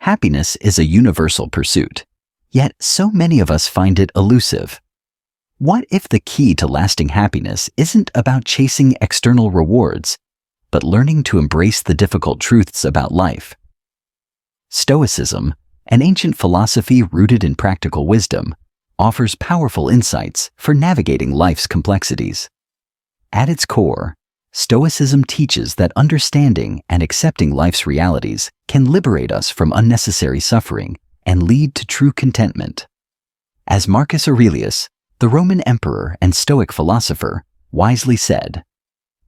Happiness is a universal pursuit, yet so many of us find it elusive. What if the key to lasting happiness isn't about chasing external rewards, but learning to embrace the difficult truths about life? Stoicism, an ancient philosophy rooted in practical wisdom, offers powerful insights for navigating life's complexities. At its core, Stoicism teaches that understanding and accepting life's realities can liberate us from unnecessary suffering and lead to true contentment. As Marcus Aurelius, the Roman emperor and Stoic philosopher, wisely said,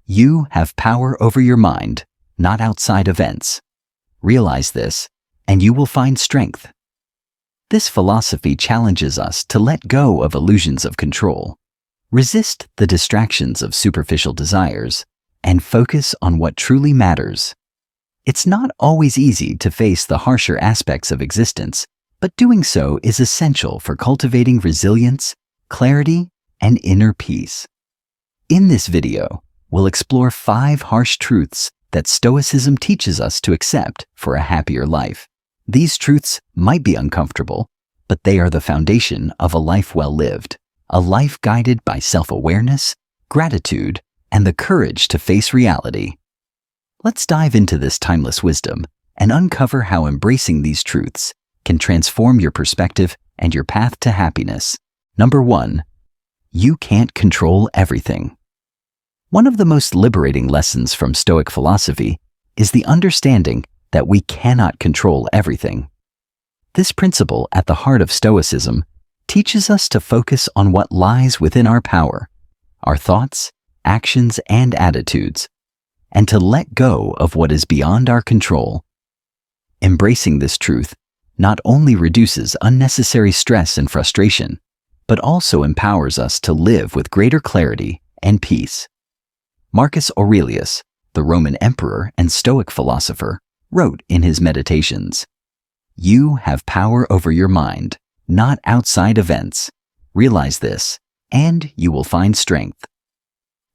"You have power over your mind, not outside events. Realize this, and you will find strength." This philosophy challenges us to let go of illusions of control, resist the distractions of superficial desires, and focus on what truly matters. It's not always easy to face the harsher aspects of existence, but doing so is essential for cultivating resilience, clarity, and inner peace. In this video, we'll explore 5 harsh truths that Stoicism teaches us to accept for a happier life. These truths might be uncomfortable, but they are the foundation of a life well lived, a life guided by self-awareness, gratitude, and the courage to face reality. Let's dive into this timeless wisdom and uncover how embracing these truths can transform your perspective and your path to happiness. Number 1. You can't control everything. One of the most liberating lessons from Stoic philosophy is the understanding that we cannot control everything. This principle at the heart of Stoicism teaches us to focus on what lies within our power, our thoughts, actions, and attitudes, and to let go of what is beyond our control. Embracing this truth not only reduces unnecessary stress and frustration, but also empowers us to live with greater clarity and peace. Marcus Aurelius, the Roman emperor and Stoic philosopher, wrote in his Meditations, "You have power over your mind, not outside events. Realize this, and you will find strength."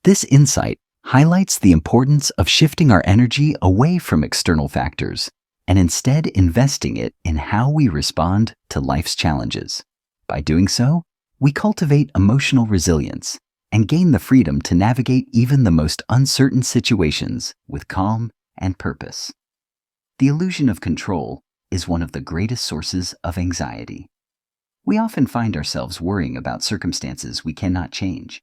This insight highlights the importance of shifting our energy away from external factors and instead investing it in how we respond to life's challenges. By doing so, we cultivate emotional resilience and gain the freedom to navigate even the most uncertain situations with calm and purpose. The illusion of control is one of the greatest sources of anxiety. We often find ourselves worrying about circumstances we cannot change,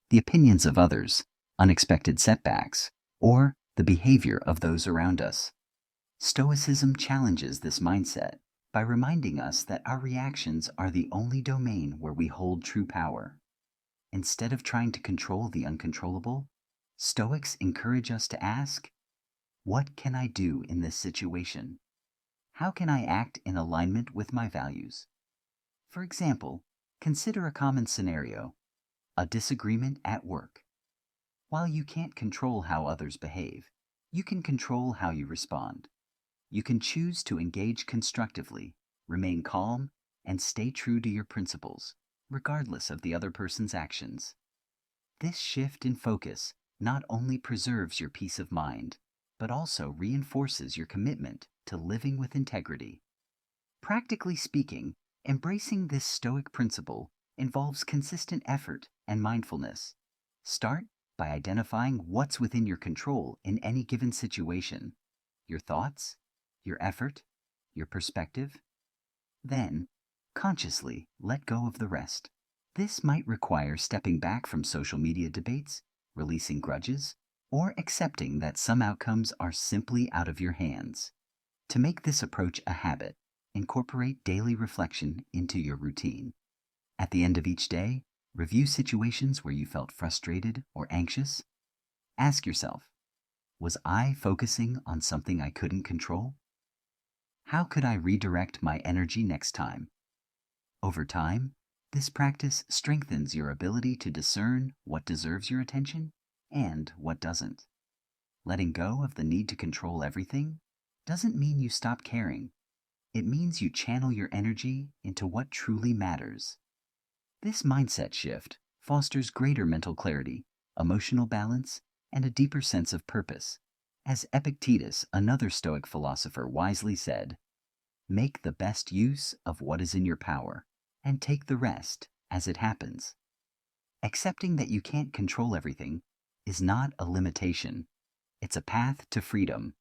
the opinions of others, unexpected setbacks, or the behavior of those around us. Stoicism challenges this mindset by reminding us that our reactions are the only domain where we hold true power. Instead of trying to control the uncontrollable, Stoics encourage us to ask, "What can I do in this situation? How can I act in alignment with my values?" For example, consider a common scenario, a disagreement at work. While you can't control how others behave, you can control how you respond. You can choose to engage constructively, remain calm, and stay true to your principles, regardless of the other person's actions. This shift in focus not only preserves your peace of mind, but also reinforces your commitment to living with integrity. Practically speaking, embracing this Stoic principle involves consistent effort and mindfulness. Start by identifying what's within your control in any given situation: your thoughts, your effort, your perspective. Then, consciously let go of the rest. This might require stepping back from social media debates, releasing grudges, or accepting that some outcomes are simply out of your hands. To make this approach a habit, incorporate daily reflection into your routine. At the end of each day, review situations where you felt frustrated or anxious. Ask yourself, was I focusing on something I couldn't control? How could I redirect my energy next time? Over time, this practice strengthens your ability to discern what deserves your attention and what doesn't. Letting go of the need to control everything doesn't mean you stop caring. It means you channel your energy into what truly matters. This mindset shift fosters greater mental clarity, emotional balance, and a deeper sense of purpose. As Epictetus, another Stoic philosopher, wisely said, Make the best use of what is in your power, and take the rest as it happens. Accepting that you can't control everything is not a limitation. It's a path to freedom.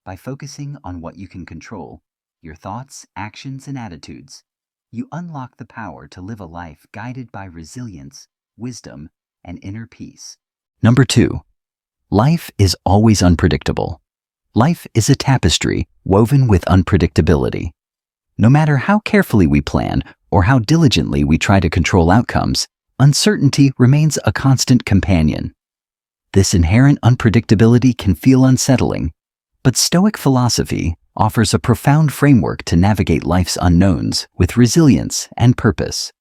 By focusing on what you can control, your thoughts, actions, and attitudes, you unlock the power to live a life guided by resilience, wisdom, and inner peace. Number 2. Life is always unpredictable. Life is a tapestry woven with unpredictability. No matter how carefully we plan or how diligently we try to control outcomes, uncertainty remains a constant companion. This inherent unpredictability can feel unsettling, but Stoic philosophy offers a profound framework to navigate life's unknowns with resilience and purpose.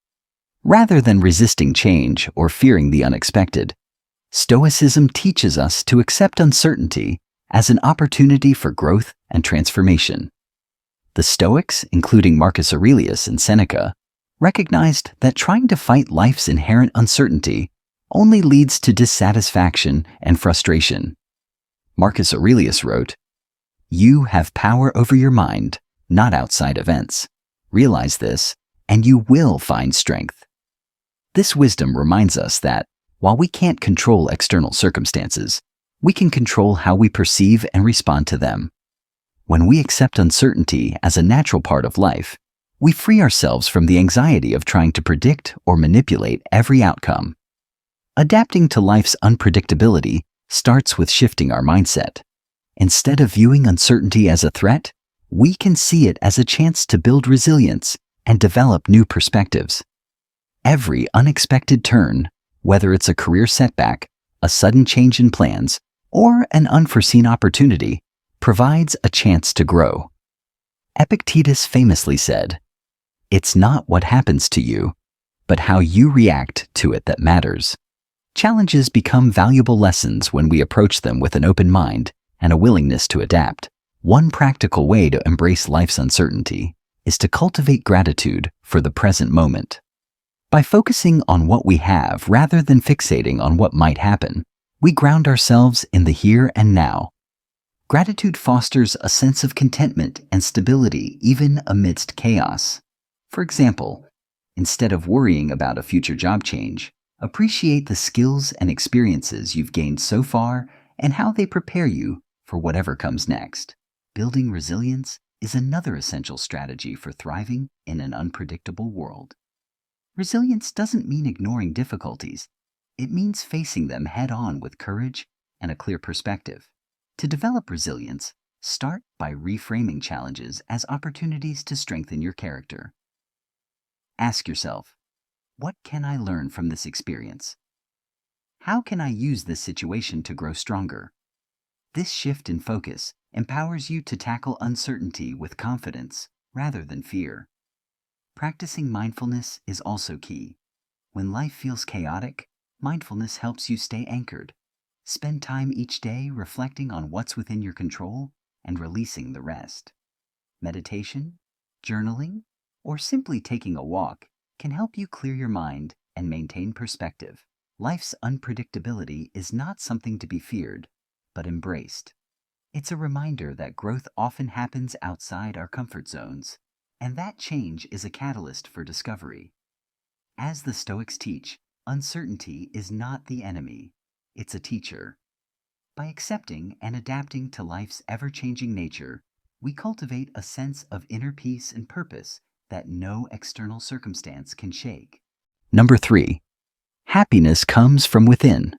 Rather than resisting change or fearing the unexpected, Stoicism teaches us to accept uncertainty as an opportunity for growth and transformation. The Stoics, including Marcus Aurelius and Seneca, recognized that trying to fight life's inherent uncertainty only leads to dissatisfaction and frustration. Marcus Aurelius wrote, "You have power over your mind, not outside events. Realize this, and you will find strength." This wisdom reminds us that, while we can't control external circumstances, we can control how we perceive and respond to them. When we accept uncertainty as a natural part of life, we free ourselves from the anxiety of trying to predict or manipulate every outcome. Adapting to life's unpredictability starts with shifting our mindset. Instead of viewing uncertainty as a threat, we can see it as a chance to build resilience and develop new perspectives. Every unexpected turn, whether it's a career setback, a sudden change in plans, or an unforeseen opportunity, provides a chance to grow. Epictetus famously said, "It's not what happens to you, but how you react to it that matters." Challenges become valuable lessons when we approach them with an open mind and a willingness to adapt. One practical way to embrace life's uncertainty is to cultivate gratitude for the present moment. By focusing on what we have rather than fixating on what might happen, we ground ourselves in the here and now. Gratitude fosters a sense of contentment and stability even amidst chaos. For example, instead of worrying about a future job change, appreciate the skills and experiences you've gained so far and how they prepare you for whatever comes next. Building resilience is another essential strategy for thriving in an unpredictable world. Resilience doesn't mean ignoring difficulties. It means facing them head-on with courage and a clear perspective. To develop resilience, start by reframing challenges as opportunities to strengthen your character. Ask yourself, what can I learn from this experience? How can I use this situation to grow stronger? This shift in focus empowers you to tackle uncertainty with confidence rather than fear. Practicing mindfulness is also key. When life feels chaotic, mindfulness helps you stay anchored. Spend time each day reflecting on what's within your control and releasing the rest. Meditation, journaling, or simply taking a walk can help you clear your mind and maintain perspective. Life's unpredictability is not something to be feared, but embraced. It's a reminder that growth often happens outside our comfort zones, and that change is a catalyst for discovery. As the Stoics teach, uncertainty is not the enemy, it's a teacher. By accepting and adapting to life's ever-changing nature, we cultivate a sense of inner peace and purpose that no external circumstance can shake. Number 3. Happiness comes from within.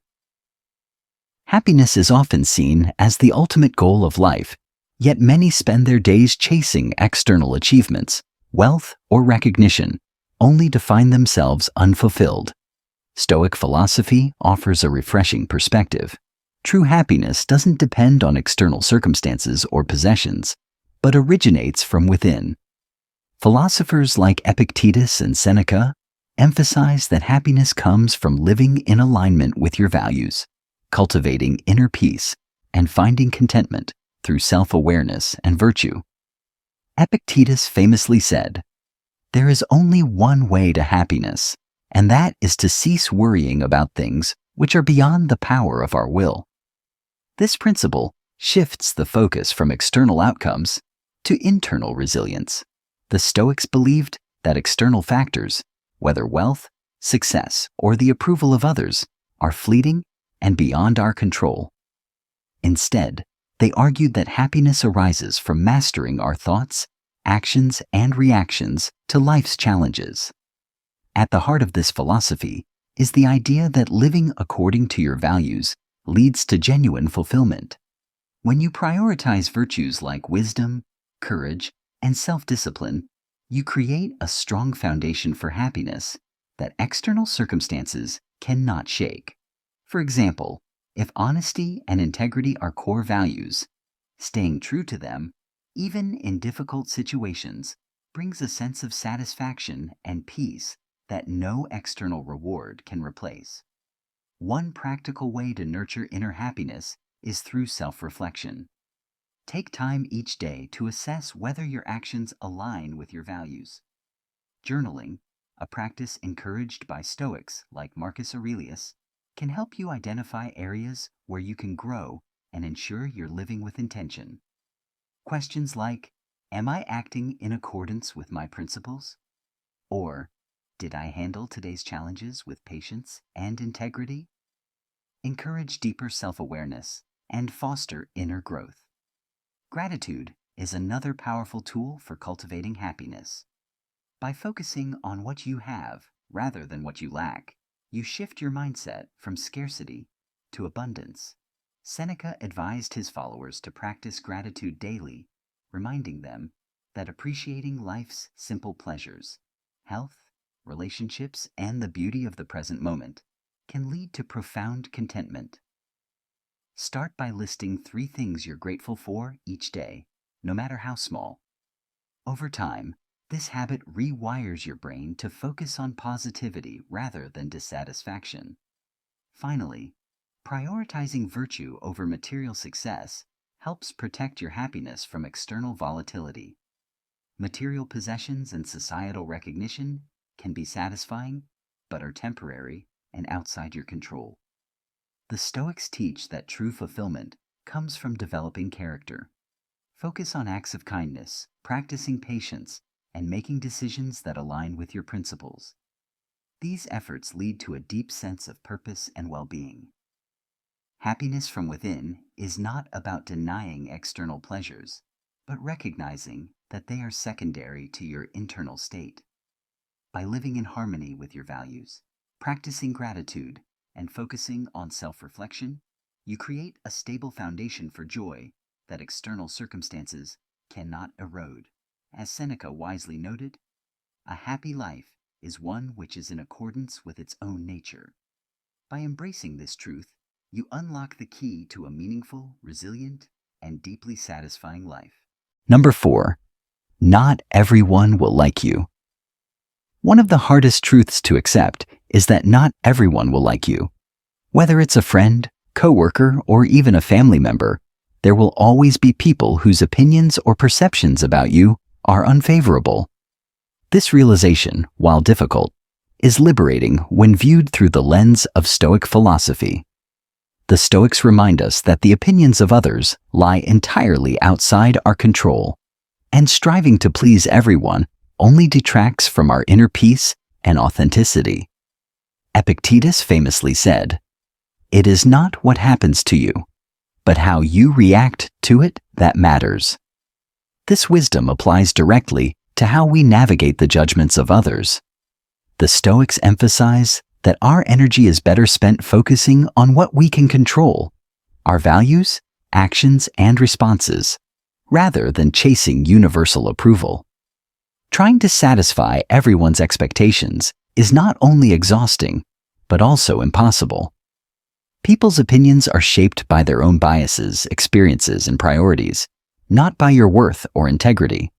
Happiness is often seen as the ultimate goal of life, yet many spend their days chasing external achievements, wealth, or recognition, only to find themselves unfulfilled. Stoic philosophy offers a refreshing perspective. True happiness doesn't depend on external circumstances or possessions, but originates from within. Philosophers like Epictetus and Seneca emphasize that happiness comes from living in alignment with your values, cultivating inner peace, and finding contentment through self-awareness and virtue. Epictetus famously said, "There is only one way to happiness, and that is to cease worrying about things which are beyond the power of our will." This principle shifts the focus from external outcomes to internal resilience. The Stoics believed that external factors, whether wealth, success, or the approval of others, are fleeting and beyond our control. Instead, they argued that happiness arises from mastering our thoughts, actions, and reactions to life's challenges. At the heart of this philosophy is the idea that living according to your values leads to genuine fulfillment. When you prioritize virtues like wisdom, courage, and self-discipline, you create a strong foundation for happiness that external circumstances cannot shake. For example, if honesty and integrity are core values, staying true to them, even in difficult situations, brings a sense of satisfaction and peace that no external reward can replace. One practical way to nurture inner happiness is through self-reflection. Take time each day to assess whether your actions align with your values. Journaling, a practice encouraged by Stoics like Marcus Aurelius, can help you identify areas where you can grow and ensure you're living with intention. Questions like, am I acting in accordance with my principles? Or, did I handle today's challenges with patience and integrity? Encourage deeper self-awareness and foster inner growth. Gratitude is another powerful tool for cultivating happiness. By focusing on what you have rather than what you lack, you shift your mindset from scarcity to abundance. Seneca advised his followers to practice gratitude daily, reminding them that appreciating life's simple pleasures, health, relationships, and the beauty of the present moment can lead to profound contentment. Start by listing 3 things you're grateful for each day, no matter how small. Over time, this habit rewires your brain to focus on positivity rather than dissatisfaction. Finally, prioritizing virtue over material success helps protect your happiness from external volatility. Material possessions and societal recognition can be satisfying, but are temporary and outside your control. The Stoics teach that true fulfillment comes from developing character. Focus on acts of kindness, practicing patience, and making decisions that align with your principles. These efforts lead to a deep sense of purpose and well-being. Happiness from within is not about denying external pleasures, but recognizing that they are secondary to your internal state. By living in harmony with your values, practicing gratitude, and focusing on self-reflection, you create a stable foundation for joy that external circumstances cannot erode. As Seneca wisely noted, a happy life is one which is in accordance with its own nature. By embracing this truth, you unlock the key to a meaningful, resilient, and deeply satisfying life. Number 4. Not everyone will like you. One of the hardest truths to accept is that not everyone will like you. Whether it's a friend, coworker, or even a family member, there will always be people whose opinions or perceptions about you are unfavorable. This realization, while difficult, is liberating when viewed through the lens of Stoic philosophy. The Stoics remind us that the opinions of others lie entirely outside our control, and striving to please everyone only detracts from our inner peace and authenticity. Epictetus famously said, "It is not what happens to you, but how you react to it that matters." This wisdom applies directly to how we navigate the judgments of others. The Stoics emphasize that our energy is better spent focusing on what we can control, our values, actions, and responses, rather than chasing universal approval. Trying to satisfy everyone's expectations is not only exhausting, but also impossible. People's opinions are shaped by their own biases, experiences, and priorities, not by your worth or integrity.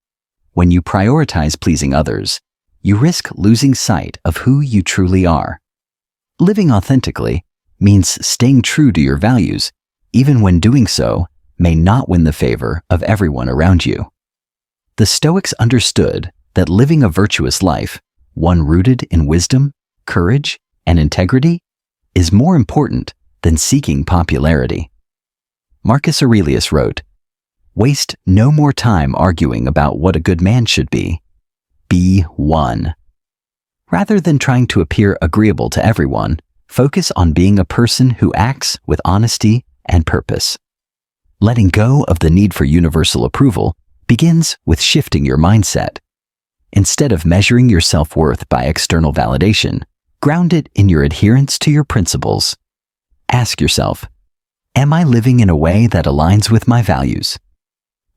When you prioritize pleasing others, you risk losing sight of who you truly are. Living authentically means staying true to your values, even when doing so may not win the favor of everyone around you. The Stoics understood that living a virtuous life, one rooted in wisdom, courage, and integrity, is more important than seeking popularity. Marcus Aurelius wrote, Waste no more time arguing about what a good man should be. Be one. Rather than trying to appear agreeable to everyone, focus on being a person who acts with honesty and purpose. Letting go of the need for universal approval begins with shifting your mindset. Instead of measuring your self-worth by external validation, ground it in your adherence to your principles. Ask yourself, am I living in a way that aligns with my values?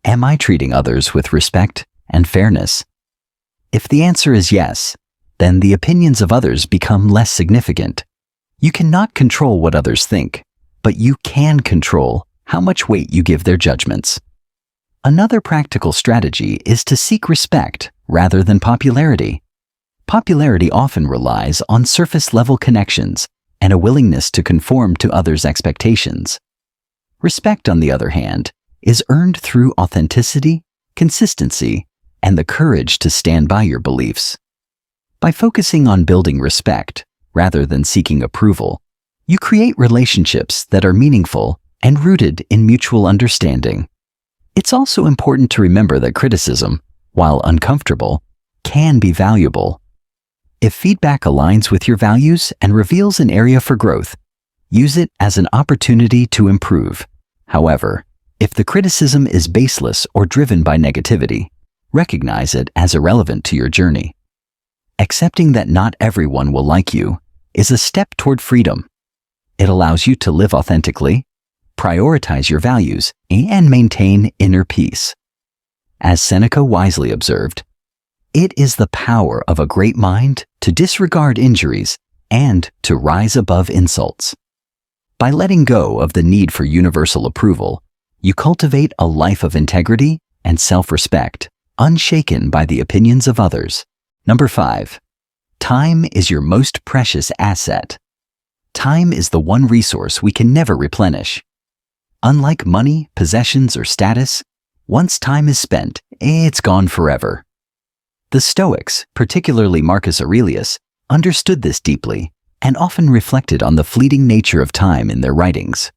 Am I treating others with respect and fairness? If the answer is yes, then the opinions of others become less significant. You cannot control what others think, but you can control how much weight you give their judgments. Another practical strategy is to seek respect rather than popularity. Popularity often relies on surface-level connections and a willingness to conform to others' expectations. Respect, on the other hand, is earned through authenticity, consistency, and the courage to stand by your beliefs. By focusing on building respect rather than seeking approval, you create relationships that are meaningful and rooted in mutual understanding. It's also important to remember that criticism, while uncomfortable, can be valuable. If feedback aligns with your values and reveals an area for growth, use it as an opportunity to improve. However, if the criticism is baseless or driven by negativity, recognize it as irrelevant to your journey. Accepting that not everyone will like you is a step toward freedom. It allows you to live authentically, prioritize your values, and maintain inner peace. As Seneca wisely observed, it is the power of a great mind to disregard injuries and to rise above insults. By letting go of the need for universal approval, you cultivate a life of integrity and self-respect, unshaken by the opinions of others. Number 5. Time is your most precious asset. Time is the one resource we can never replenish. Unlike money, possessions, or status, once time is spent, it's gone forever. The Stoics, particularly Marcus Aurelius, understood this deeply and often reflected on the fleeting nature of time in their writings.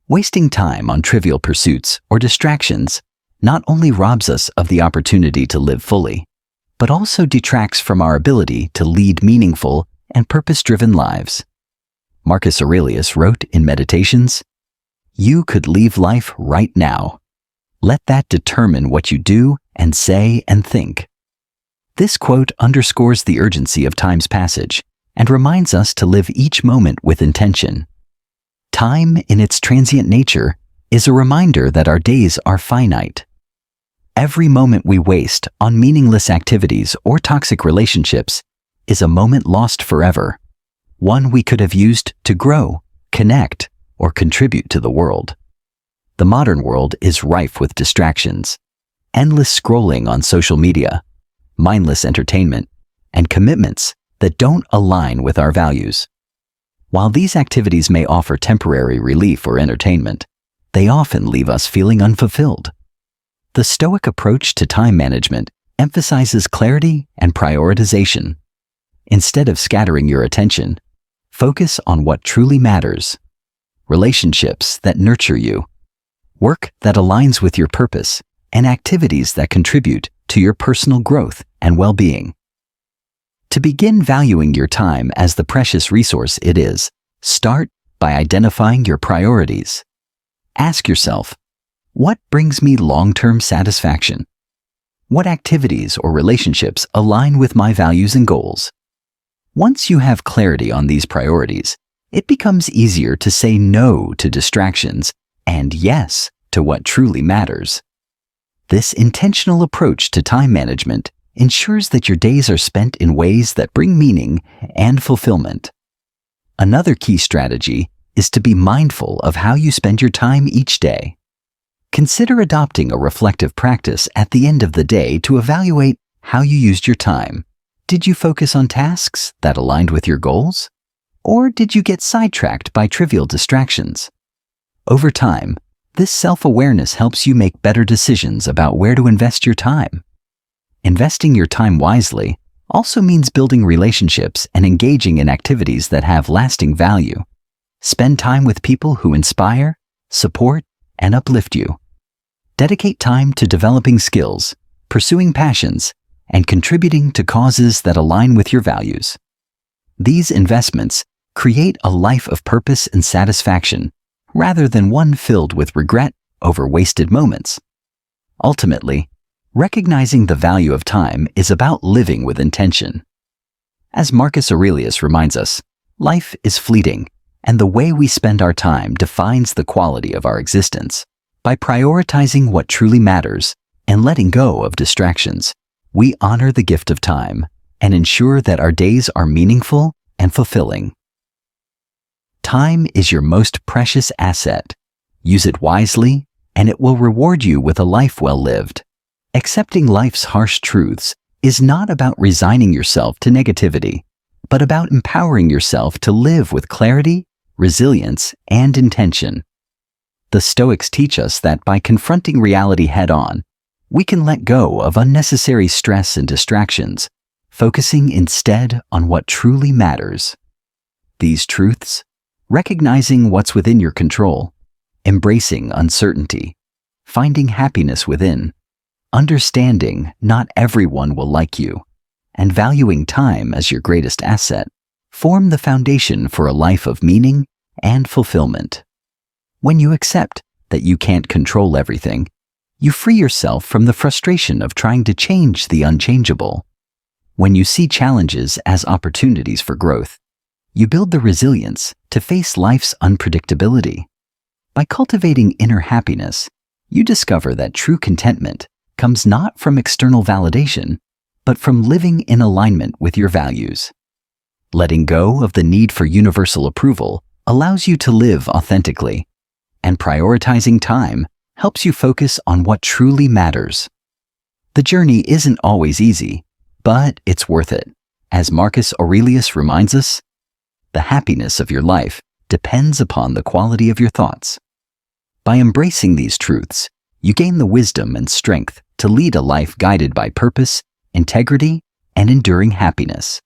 Wasting time on trivial pursuits or distractions not only robs us of the opportunity to live fully, but also detracts from our ability to lead meaningful and purpose-driven lives. Marcus Aurelius wrote in Meditations, "You could leave life right now. Let that determine what you do and say and think." This quote underscores the urgency of time's passage and reminds us to live each moment with intention. Time, in its transient nature, is a reminder that our days are finite. Every moment we waste on meaningless activities or toxic relationships is a moment lost forever, one we could have used to grow, connect, or contribute to the world. The modern world is rife with distractions, endless scrolling on social media, mindless entertainment, and commitments that don't align with our values. While these activities may offer temporary relief or entertainment, they often leave us feeling unfulfilled. The Stoic approach to time management emphasizes clarity and prioritization. Instead of scattering your attention, focus on what truly matters. Relationships that nurture you, work that aligns with your purpose, and activities that contribute to your personal growth and well-being. To begin valuing your time as the precious resource it is, start by identifying your priorities. Ask yourself, what brings me long-term satisfaction? What activities or relationships align with my values and goals? Once you have clarity on these priorities, it becomes easier to say no to distractions and yes to what truly matters. This intentional approach to time management ensures that your days are spent in ways that bring meaning and fulfillment. Another key strategy is to be mindful of how you spend your time each day. Consider adopting a reflective practice at the end of the day to evaluate how you used your time. Did you focus on tasks that aligned with your goals? Or did you get sidetracked by trivial distractions? Over time, this self-awareness helps you make better decisions about where to invest your time. Investing your time wisely also means building relationships and engaging in activities that have lasting value. Spend time with people who inspire, support, and uplift you. Dedicate time to developing skills, pursuing passions, and contributing to causes that align with your values. These investments create a life of purpose and satisfaction, rather than one filled with regret over wasted moments. Ultimately, recognizing the value of time is about living with intention. As Marcus Aurelius reminds us, life is fleeting, and the way we spend our time defines the quality of our existence. By prioritizing what truly matters and letting go of distractions, we honor the gift of time and ensure that our days are meaningful and fulfilling. Time is your most precious asset. Use it wisely, and it will reward you with a life well lived. Accepting life's harsh truths is not about resigning yourself to negativity, but about empowering yourself to live with clarity, resilience, and intention. The Stoics teach us that by confronting reality head-on, we can let go of unnecessary stress and distractions, focusing instead on what truly matters. These truths, recognizing what's within your control, embracing uncertainty, finding happiness within, understanding not everyone will like you, and valuing time as your greatest asset, form the foundation for a life of meaning and fulfillment. When you accept that you can't control everything, you free yourself from the frustration of trying to change the unchangeable. When you see challenges as opportunities for growth, you build the resilience to face life's unpredictability. By cultivating inner happiness, you discover that true contentment comes not from external validation, but from living in alignment with your values. Letting go of the need for universal approval allows you to live authentically, and prioritizing time helps you focus on what truly matters. The journey isn't always easy, but it's worth it. As Marcus Aurelius reminds us, the happiness of your life depends upon the quality of your thoughts. By embracing these truths, you gain the wisdom and strength to lead a life guided by purpose, integrity, and enduring happiness.